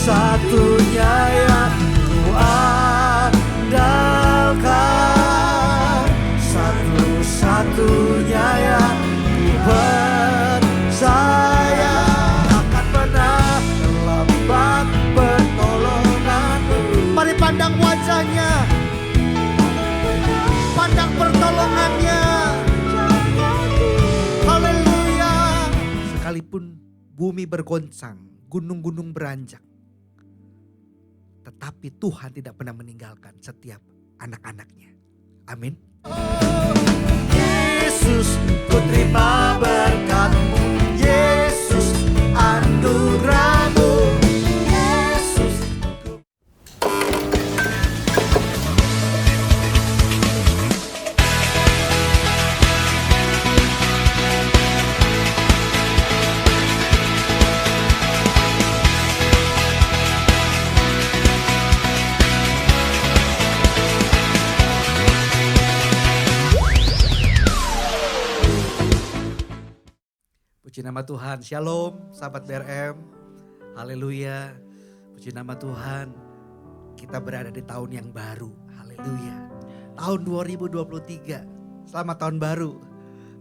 satu-satunya yang ku andalkan, satu-satunya yang ku percaya. Takkan pernah terlambat pertolonganmu. Mari pandang wajahnya, pandang pertolongannya. Haleluya. Sekalipun bumi bergoncang, gunung-gunung beranjak, tetapi Tuhan tidak pernah meninggalkan setiap anak-anaknya. Amin. Yesus, ku terima berkat-Mu. Yesus, anugerah-Mu. Yesus, puji nama Tuhan. Shalom sahabat BRM. Haleluya. Puji nama Tuhan. Kita berada di tahun yang baru. Haleluya. Tahun 2023. Selamat tahun baru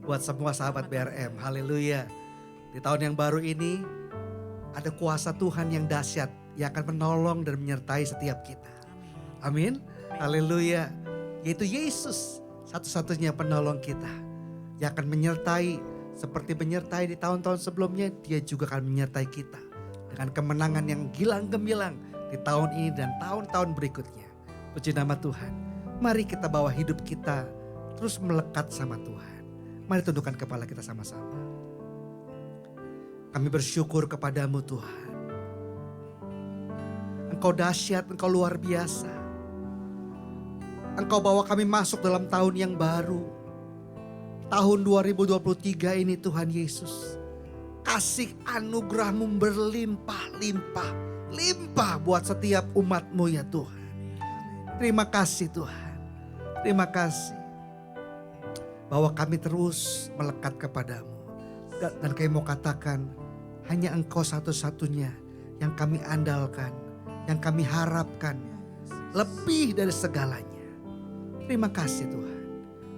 buat semua sahabat BRM. Haleluya. Di tahun yang baru ini ada kuasa Tuhan yang dahsyat yang akan menolong dan menyertai setiap kita. Amin. Haleluya. Yaitu Yesus, satu-satunya penolong kita yang akan menyertai. Seperti menyertai di tahun-tahun sebelumnya, Dia juga akan menyertai kita dengan kemenangan yang gilang gemilang di tahun ini dan tahun-tahun berikutnya. Puji nama Tuhan. Mari kita bawa hidup kita terus melekat sama Tuhan. Mari tundukkan kepala kita sama-sama. Kami bersyukur kepadamu Tuhan. Engkau dahsyat, Engkau luar biasa. Engkau bawa kami masuk dalam tahun yang baru. Tahun 2023 ini Tuhan Yesus, kasih anugerah-Mu berlimpah-limpah, limpah buat setiap umat-Mu ya Tuhan. Terima kasih Tuhan, terima kasih bahwa kami terus melekat kepadamu. Dan kami mau katakan, hanya Engkau satu-satunya yang kami andalkan, yang kami harapkan, lebih dari segalanya. Terima kasih Tuhan.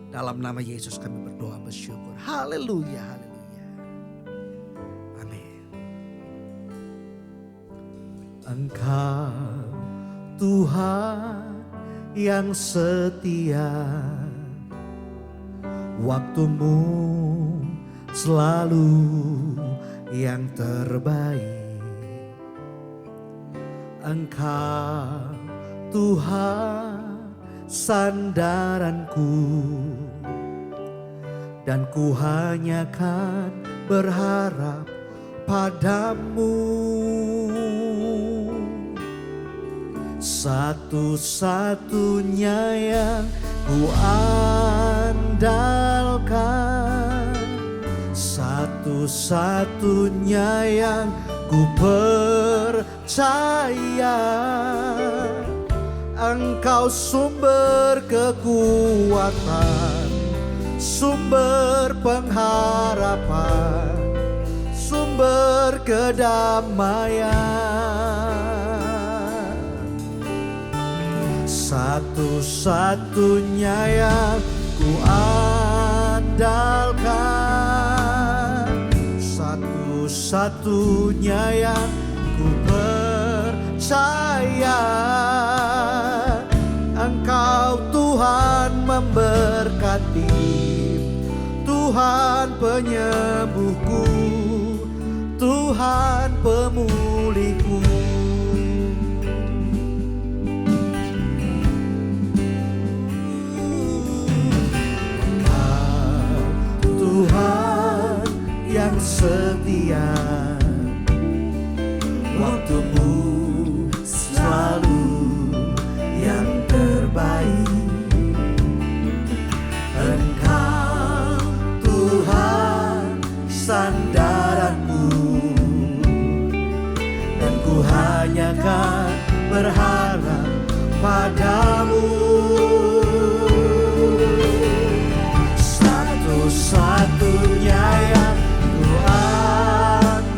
Dalam nama Yesus kami berdoa bersyukur. Haleluya, haleluya. Amin. Engkau Tuhan yang setia, waktu-Mu selalu yang terbaik. Engkau Tuhan sandaranku, dan ku hanya kan berharap padamu. Satu-satunya yang ku andalkan, satu-satunya yang ku percaya. Engkau sumber kekuatan, sumber pengharapan, sumber kedamaian. Satu-satunya yang ku andalkan, satu-satunya yang ku percaya. Engkau Tuhan memberkati, Tuhan penyembuhku, Tuhan pemulihku. Engkau Tuhan yang setia, waktu-Mu selalu yang terbaik. Engkau Tuhan sandaranku, dan ku hanya kan berharap padamu. Satu-satunya yang ku andalkan,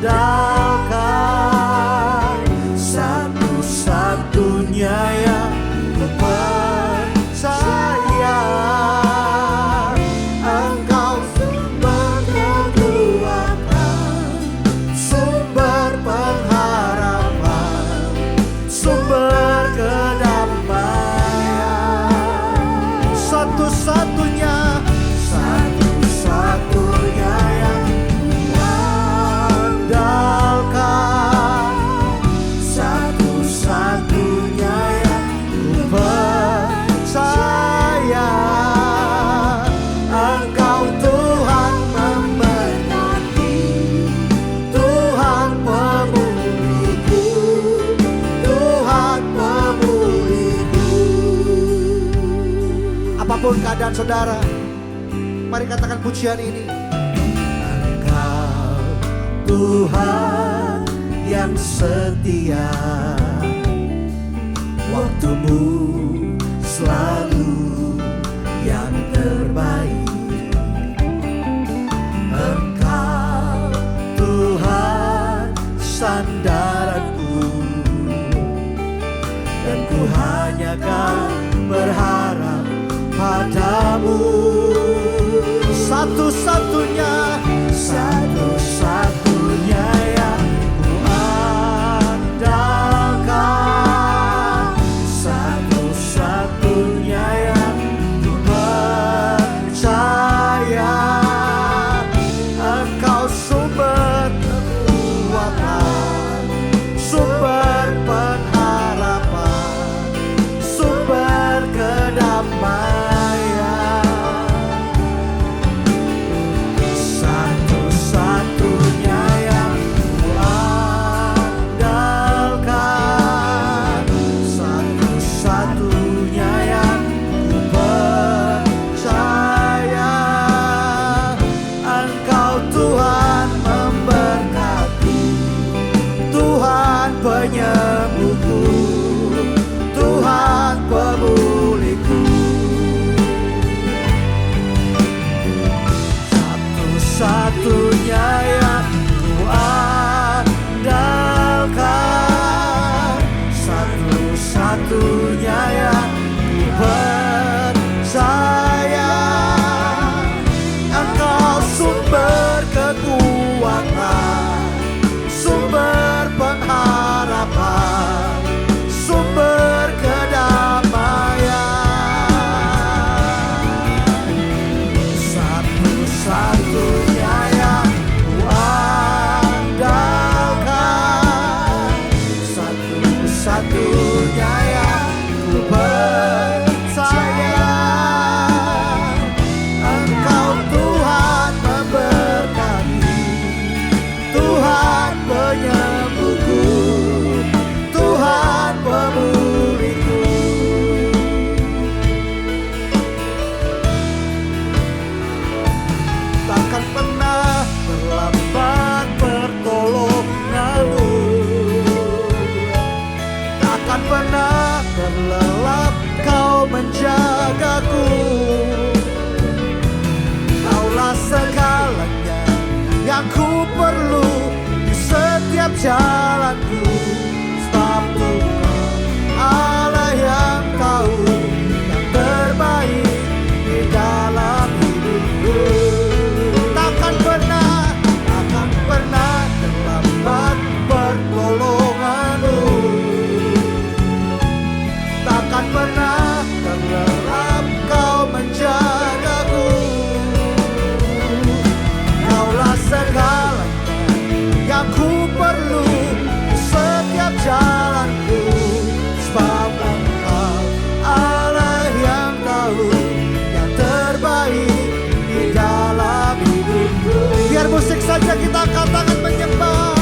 keadaan saudara. Mari katakan pujian ini. Engkau Tuhan yang setia, waktumu selalu yang terbaik. Engkau Tuhan sandaranku, dan ku hanya kan berharap padamu. Satu-satunya yang ku andalkan, satu-satunya yang ku percaya. Engkau sumber kekuatan, sumber pengharapan, sumber kedamaian. Satu-satunya yang ku andalkan, satu-satunya yang ku percaya. Engkau Tuhan memberkati, Tuhan penyembuhku, Tuhan pemulihku. Satu-satunya yang ku andalkan, satu-satunya yang ku percaya. Engkau sumber kekuatan, sumber pengharapan, sumber kedamaian. Satu-satunya yang ku andalkan, satu-satunya yang ku percaya. Engkau Tuhan memberkati, Tuhan penyembuhku, Tuhan pemulihku. Takkan pernah terlambat pertolonganmu, takkan pernah terlelap kau menjagaku. Kaulah segalanya yang ku perlu di setiap jalanku. Sebab Engkau Allah yang tahu yang terbaik di dalam hidupku. Takkan pernah terlambat pertolonganmu, takkan pernah terlelap kau menjagaku. Kaulah segalanya yang ku perlu di setiap jalanku. Sebab Engkau Allah yang tahu yang terbaik di dalam hidupku. Biar musik saja kita katakan menyembah.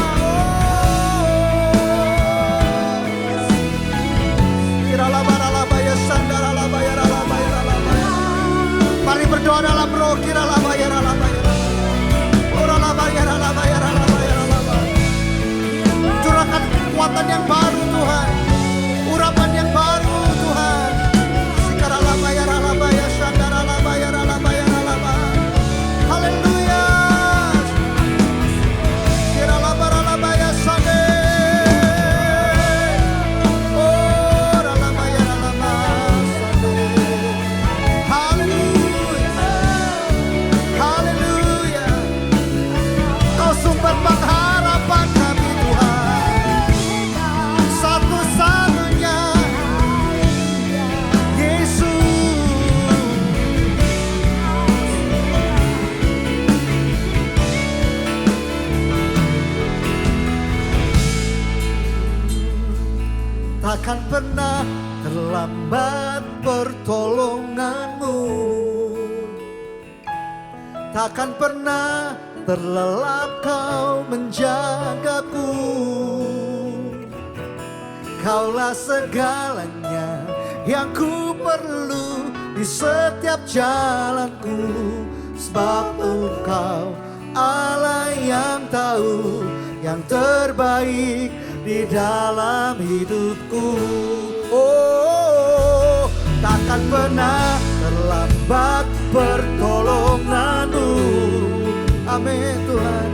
Mari berdoa dalam roh. Curahkan kekuatan yang baru Tuhan, urapan yang baru Tuhan. Haleluya. Pengharapan kami Tuhan, satu-satunya Yesus. Takkan pernah terlambat pertolonganmu, takkan pernah terlelap kau menjagaku. Kaulah segalanya yang ku perlu di setiap jalanku, sebab Engkau Allah yang tahu yang terbaik di dalam hidupku. Oh, takkan pernah terlambat pertolonganmu. Amin Tuhan.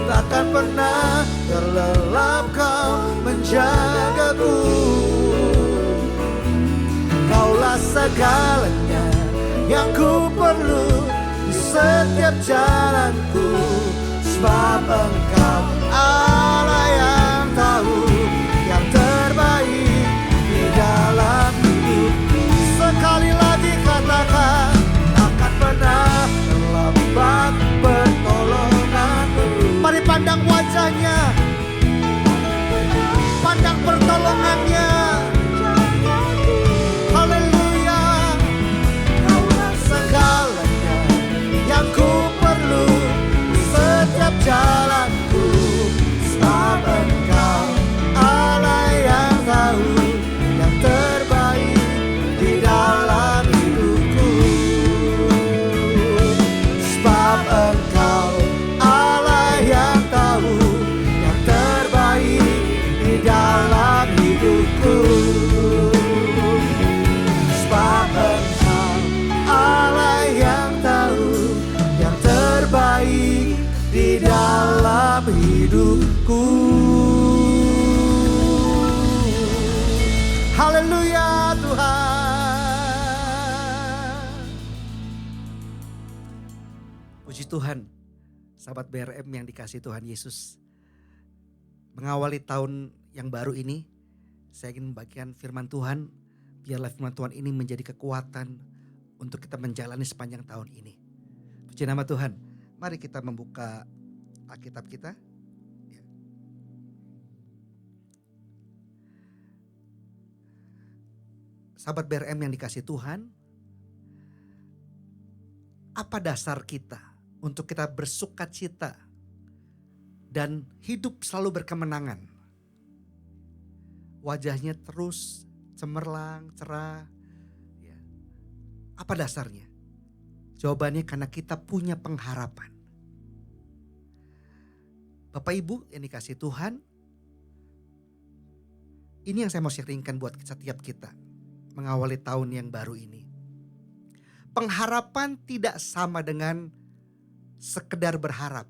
Takkan pernah terlelap Kau menjagaku. Kaulah segalanya yang ku perlu di setiap jalanku, sebab Engkau Allah yang tahu yang terbaik di dalam hidupku. Sekali lagi katakan, takkan pernah terlambat pertolonganmu. Mari pandang wajahnya, pandang pertolongannya. Haleluya. Kaulah segalanya yang ku perlu di setiap jalanku, sebab Engkau Allah yang tahu yang terbaik di dalam hidupku. Sebab Engkau Allah yang tahu yang terbaik di dalam hidupku. Sebab Engkau Allah yang tahu yang terbaik di dalam hidupku. Haleluya Tuhan. Puji Tuhan, sahabat BRM yang dikasihi Tuhan Yesus. Mengawali tahun yang baru ini, saya ingin membagikan firman Tuhan. Biarlah firman Tuhan ini menjadi kekuatan untuk kita menjalani sepanjang tahun ini. Puji nama Tuhan. Mari kita membuka Alkitab kita. Sahabat BRM yang dikasihi Tuhan, apa dasar kita untuk kita bersukacita dan hidup selalu berkemenangan? Wajahnya terus cemerlang, cerah. Ya. Apa dasarnya? Jawabannya karena kita punya pengharapan. Bapak Ibu yang dikasihi Tuhan, ini yang saya mau sharingkan buat setiap kita mengawali tahun yang baru ini. Pengharapan tidak sama dengan sekedar berharap.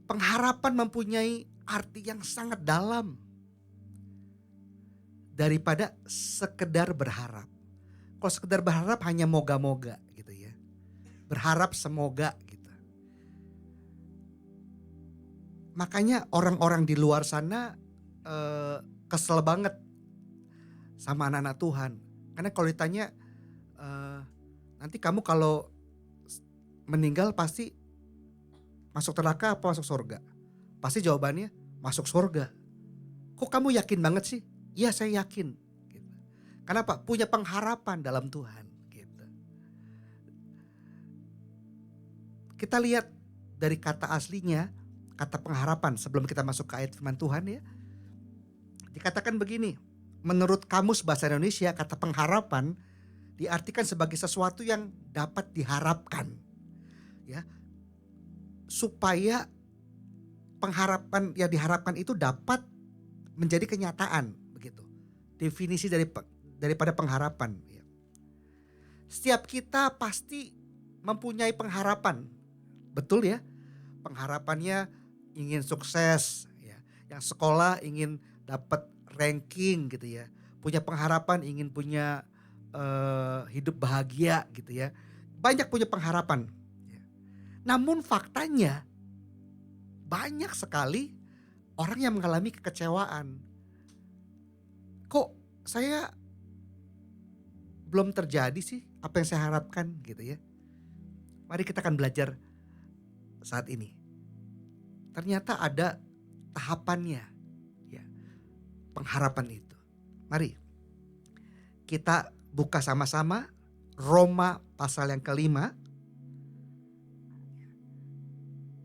Pengharapan mempunyai arti yang sangat dalam daripada sekedar berharap. Kalau sekedar berharap hanya moga-moga gitu ya. Berharap semoga gitu. Makanya orang-orang di luar sana kesel banget sama anak-anak Tuhan. Karena kalau ditanya nanti kamu kalau meninggal pasti masuk neraka apa masuk surga? Pasti jawabannya masuk surga. Kok kamu yakin banget sih? Iya saya yakin. Gitu. Kenapa? Punya pengharapan dalam Tuhan. Gitu. Kita lihat dari kata aslinya, kata pengharapan sebelum kita masuk ke ayat firman Tuhan ya. Dikatakan begini, menurut Kamus Bahasa Indonesia kata pengharapan diartikan sebagai sesuatu yang dapat diharapkan. Ya. Supaya pengharapan yang diharapkan itu dapat menjadi kenyataan begitu. Definisi daripada pengharapan. Setiap kita pasti mempunyai pengharapan, betul ya? Pengharapannya ingin sukses, ya. Yang sekolah ingin dapat ranking gitu ya. Punya pengharapan ingin punya hidup bahagia gitu ya. Banyak punya pengharapan. Namun faktanya banyak sekali orang yang mengalami kekecewaan. Kok saya belum terjadi sih apa yang saya harapkan gitu ya. Mari kita akan belajar saat ini. Ternyata ada tahapannya ya, pengharapan itu. Mari kita buka sama-sama Roma pasal yang kelima.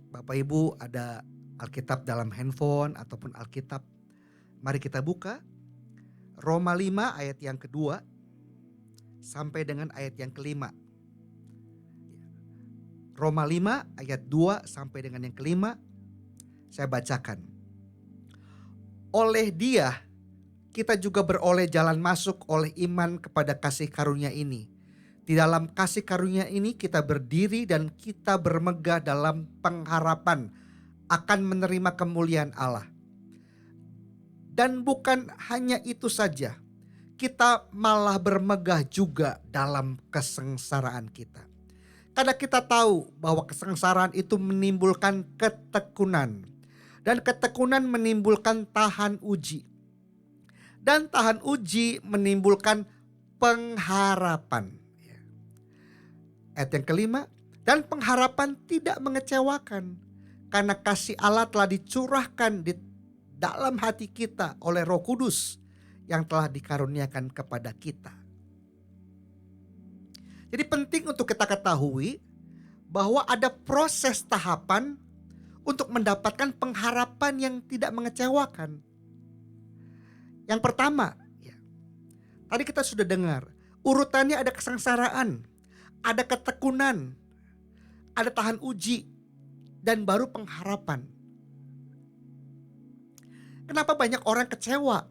Bapak Ibu ada Alkitab dalam handphone ataupun Alkitab. Mari kita buka Roma 5 ayat yang kedua. sampai dengan ayat yang kelima. Roma 5 ayat 2 sampai dengan yang kelima. Saya bacakan. Oleh Dia kita juga beroleh jalan masuk oleh iman kepada kasih karunia ini. Di dalam kasih karunia ini kita berdiri dan kita bermegah dalam pengharapan akan menerima kemuliaan Allah. Dan bukan hanya itu saja, kita malah bermegah juga dalam kesengsaraan kita. Karena kita tahu bahwa kesengsaraan itu menimbulkan ketekunan. Dan ketekunan menimbulkan tahan uji. Dan tahan uji menimbulkan pengharapan. Ayat yang kelima, dan pengharapan tidak mengecewakan. Karena kasih Allah telah dicurahkan di dalam hati kita oleh Roh Kudus yang telah dikaruniakan kepada kita. Jadi penting untuk kita ketahui bahwa ada proses tahapan untuk mendapatkan pengharapan yang tidak mengecewakan. Yang pertama, tadi kita sudah dengar, urutannya ada kesengsaraan, ada ketekunan, ada tahan uji, dan baru pengharapan. Kenapa banyak orang kecewa?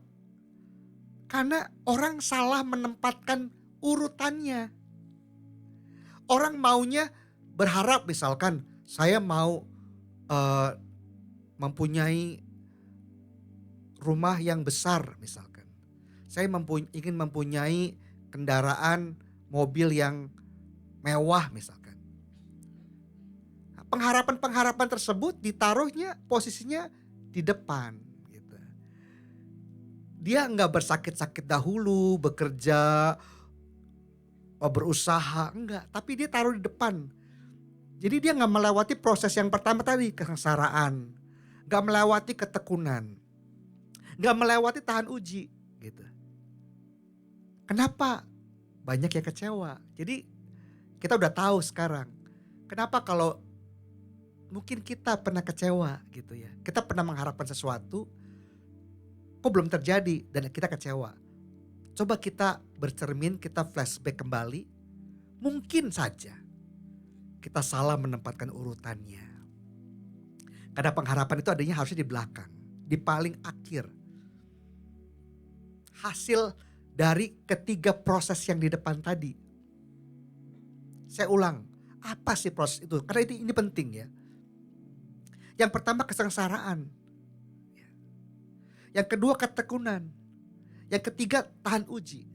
Karena orang salah menempatkan urutannya. Orang maunya berharap, misalkan saya mau mempunyai rumah yang besar misalkan. Saya ingin mempunyai kendaraan mobil yang mewah misalkan. Pengharapan-pengharapan tersebut ditaruhnya posisinya di depan. Gitu. Dia nggak bersakit-sakit dahulu, bekerja, berusaha, enggak. Tapi dia taruh di depan. Jadi dia nggak melewati proses yang pertama tadi, kesengsaraan. Nggak melewati ketekunan. Nggak melewati tahan uji. Gitu. Kenapa? Banyak yang kecewa. Jadi kita udah tahu sekarang. Kenapa kalau mungkin kita pernah kecewa gitu ya. Kita pernah mengharapkan sesuatu, kok belum terjadi dan kita kecewa. Coba kita bercermin, kita flashback kembali. Mungkin saja kita salah menempatkan urutannya. Karena pengharapan itu adanya harusnya di belakang, di paling akhir. Hasil dari ketiga proses yang di depan tadi. Saya ulang, apa sih proses itu? Karena ini penting ya. Yang pertama kesengsaraan. Yang kedua ketekunan. Yang ketiga tahan uji.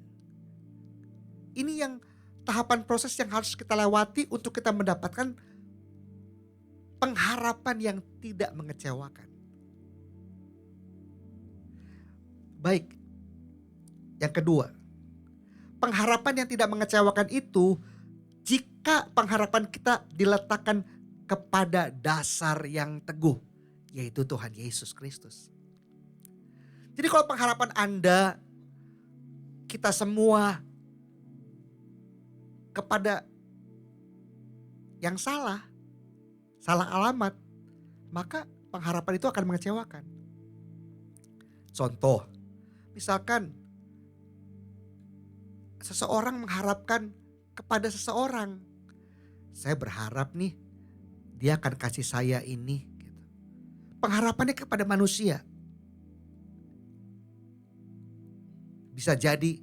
Ini yang tahapan proses yang harus kita lewati untuk kita mendapatkan pengharapan yang tidak mengecewakan. Baik. Yang kedua, pengharapan yang tidak mengecewakan itu jika pengharapan kita diletakkan kepada dasar yang teguh, yaitu Tuhan Yesus Kristus. Jadi kalau pengharapan Anda, kita semua kepada yang salah alamat, maka pengharapan itu akan mengecewakan. Contoh, misalkan seseorang mengharapkan kepada seseorang, saya berharap nih dia akan kasih saya ini. Gitu. Pengharapannya kepada manusia. Bisa jadi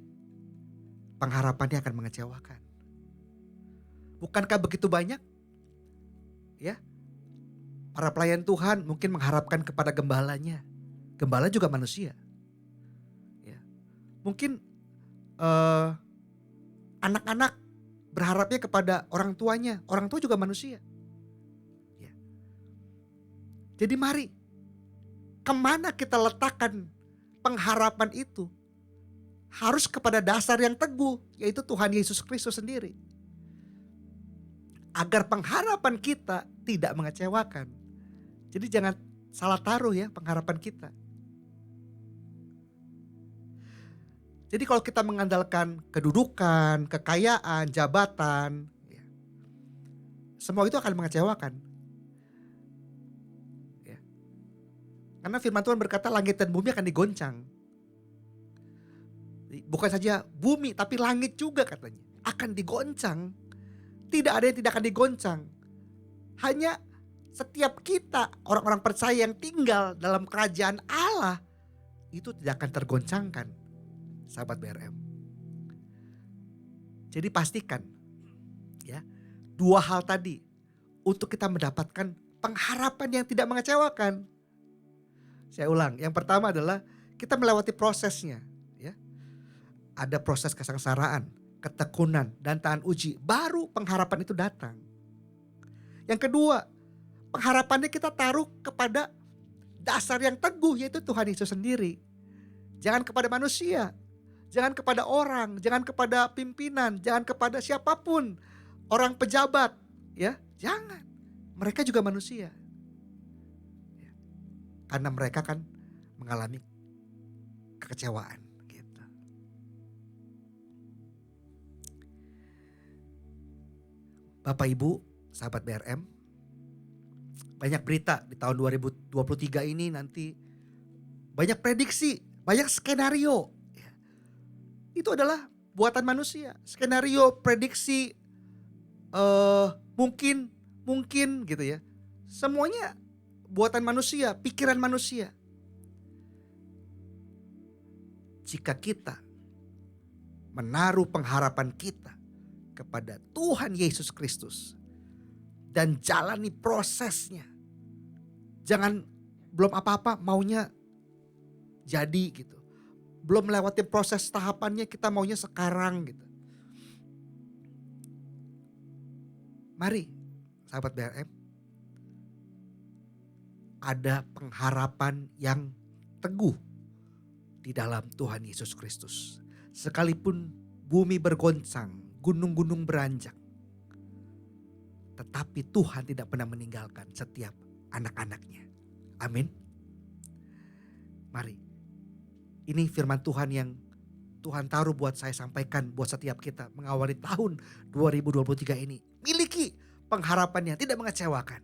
pengharapannya akan mengecewakan. Bukankah begitu banyak? Ya, para pelayan Tuhan mungkin mengharapkan kepada gembalanya. Gembala juga manusia. Ya. Mungkin anak-anak berharapnya kepada orang tuanya. Orang tua juga manusia. Ya. Jadi mari, kemana kita letakkan pengharapan itu? Harus kepada dasar yang teguh, yaitu Tuhan Yesus Kristus sendiri. Agar pengharapan kita tidak mengecewakan. Jadi jangan salah taruh ya pengharapan kita. Jadi kalau kita mengandalkan kedudukan, kekayaan, jabatan, ya, semua itu akan mengecewakan. Ya. Karena firman Tuhan berkata langit dan bumi akan digoncang. Bukan saja bumi tapi langit juga katanya akan digoncang. Tidak ada yang tidak akan digoncang. Hanya setiap kita orang-orang percaya yang tinggal dalam kerajaan Allah itu tidak akan tergoncangkan, sahabat BRM. Jadi pastikan ya, dua hal tadi untuk kita mendapatkan pengharapan yang tidak mengecewakan. Saya ulang, yang pertama adalah kita melewati prosesnya ya. Ada proses kesengsaraan, ketekunan dan tahan uji, baru pengharapan itu datang. Yang kedua, pengharapannya kita taruh kepada dasar yang teguh, yaitu Tuhan Yesus sendiri. Jangan kepada manusia, jangan kepada orang, jangan kepada pimpinan, jangan kepada siapapun, orang pejabat, ya, jangan. Mereka juga manusia. Karena mereka kan mengalami kekecewaan. Gitu. Bapak Ibu, sahabat BRM, banyak berita di tahun 2023 ini nanti, banyak prediksi, banyak skenario. Itu adalah buatan manusia. Skenario, prediksi, mungkin gitu ya. Semuanya buatan manusia, pikiran manusia. Jika kita menaruh pengharapan kita kepada Tuhan Yesus Kristus dan jalani prosesnya, jangan belum apa-apa maunya jadi gitu. Belum melewati proses tahapannya kita maunya sekarang gitu. Mari sahabat BRM, ada pengharapan yang teguh di dalam Tuhan Yesus Kristus. Sekalipun bumi bergoncang, gunung-gunung beranjak, tetapi Tuhan tidak pernah meninggalkan setiap anak-anaknya. Amin. Mari, ini firman Tuhan yang Tuhan taruh buat saya sampaikan buat setiap kita mengawali tahun 2023 ini. Miliki pengharapan yang tidak mengecewakan.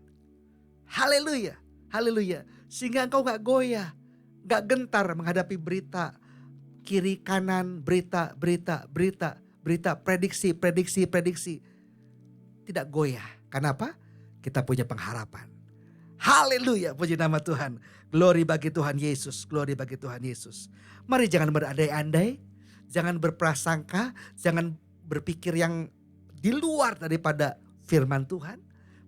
Haleluya, haleluya. Sehingga engkau gak goyah, gak gentar menghadapi berita kiri kanan, berita, prediksi. Tidak goyah. Kenapa? Kita punya pengharapan. Haleluya, puji nama Tuhan. Glory bagi Tuhan Yesus, glory bagi Tuhan Yesus. Mari jangan berandai-andai, jangan berprasangka, jangan berpikir yang di luar daripada firman Tuhan.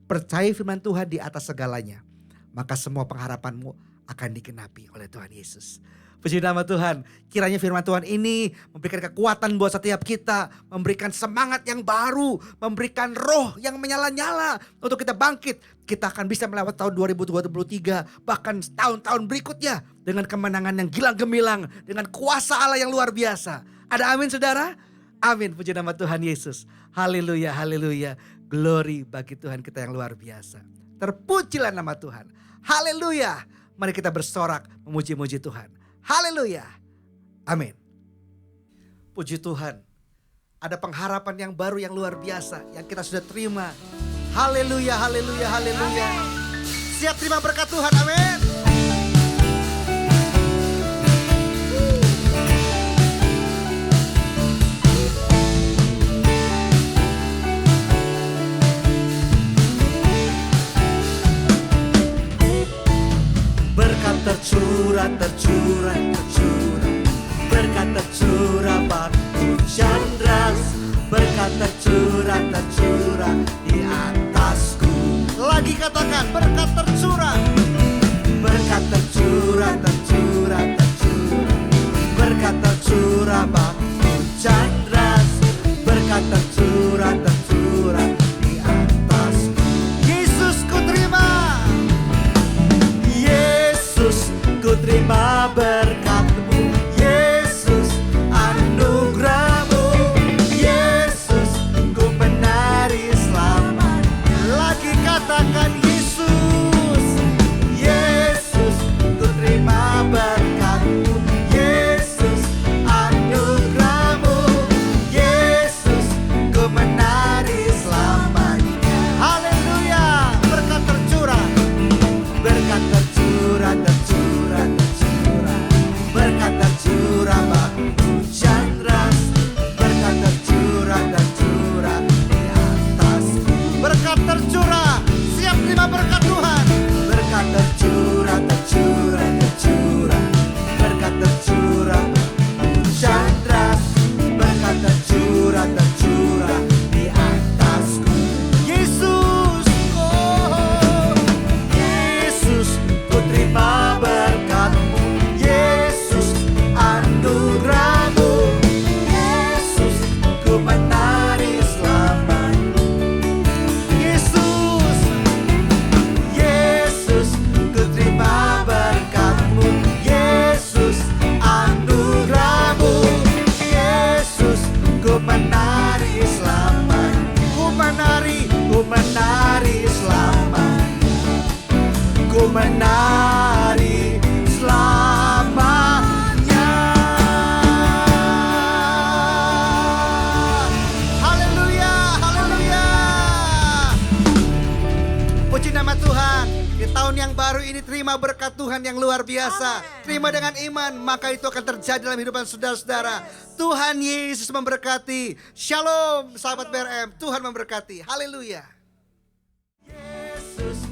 Percaya firman Tuhan di atas segalanya. Maka semua pengharapanmu akan digenapi oleh Tuhan Yesus. Puji nama Tuhan. Kiranya firman Tuhan ini memberikan kekuatan buat setiap kita. Memberikan semangat yang baru. Memberikan roh yang menyala-nyala untuk kita bangkit. Kita akan bisa melewati tahun 2023. Bahkan tahun-tahun berikutnya. Dengan kemenangan yang gilang gemilang. Dengan kuasa Allah yang luar biasa. Ada amin saudara? Amin. Puji nama Tuhan Yesus. Haleluya, haleluya. Glory bagi Tuhan kita yang luar biasa. Terpujilah nama Tuhan. Haleluya. Mari kita bersorak memuji-muji Tuhan. Haleluya. Amin. Puji Tuhan. Ada pengharapan yang baru yang luar biasa yang kita sudah terima. Haleluya, haleluya, haleluya. Siap terima berkat Tuhan. Amin. Berkat tercurah, tercurah, tercurah. Berkat tercurah, Pak hujan deras. Berkat tercurah, tercurah di atasku. Lagi katakan, berkat tercurah. Berkat tercurah, tercurah, tercurah. Berkat tercurah, Pak hujan deras. Berkat tercurah, tercurah di atasku. Yesus ku terima. Ku terima berkat-Mu, Yesus, anugerah-Mu, Yesus, ku menari selamat. Lagi katakan Yesus, Yesus, Puji nama Tuhan. Di tahun yang baru ini terima berkat Tuhan yang luar biasa. Terima dengan iman, maka itu akan terjadi dalam hidupan saudara-saudara. Tuhan Yesus memberkati. Shalom sahabat BRM, Tuhan memberkati. Haleluya. Yesus